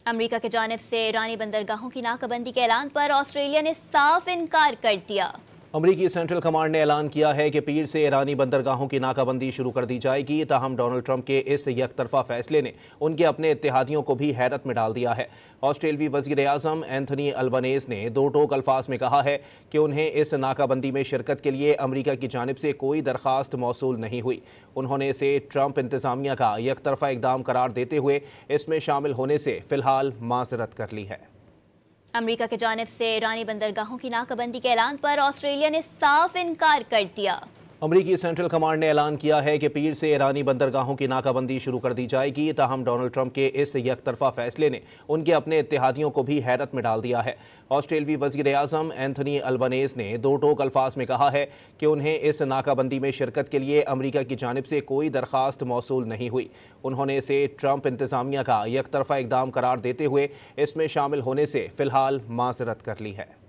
امریکہ کی جانب سے ایرانی بندرگاہوں کی ناکہ بندی کے اعلان پر آسٹریلیا نے صاف انکار کر دیا۔ امریکی سینٹرل کمانڈ نے اعلان کیا ہے کہ پیر سے ایرانی بندرگاہوں کی ناکہ بندی شروع کر دی جائے گی، تاہم ڈونلڈ ٹرمپ کے اس یک طرفہ فیصلے نے ان کے اپنے اتحادیوں کو بھی حیرت میں ڈال دیا ہے۔ آسٹریلوی وزیر اعظم اینتھونی البنیز نے دو ٹوک الفاظ میں کہا ہے کہ انہیں اس ناکہ بندی میں شرکت کے لیے امریکہ کی جانب سے کوئی درخواست موصول نہیں ہوئی۔ انہوں نے اسے ٹرمپ انتظامیہ کا یک طرفہ اقدام قرار دیتے ہوئے اس میں شامل ہونے سے فی الحال معذرت کر لی ہے۔ امریکہ کی جانب سے ایرانی بندرگاہوں کی ناکہ بندی کے اعلان پر آسٹریلیا نے صاف انکار کر دیا۔ امریکی سینٹرل کمانڈ نے اعلان کیا ہے کہ پیر سے ایرانی بندرگاہوں کی ناکہ بندی شروع کر دی جائے گی، تاہم ڈونلڈ ٹرمپ کے اس یک طرفہ فیصلے نے ان کے اپنے اتحادیوں کو بھی حیرت میں ڈال دیا ہے۔ آسٹریلوی وزیر اعظم اینتھونی البنیز نے دو ٹوک الفاظ میں کہا ہے کہ انہیں اس ناکہ بندی میں شرکت کے لیے امریکہ کی جانب سے کوئی درخواست موصول نہیں ہوئی۔ انہوں نے اسے ٹرمپ انتظامیہ کا یک طرفہ اقدام قرار دیتے ہوئے اس میں شامل ہونے سے فی الحال معذرت کر لی ہے۔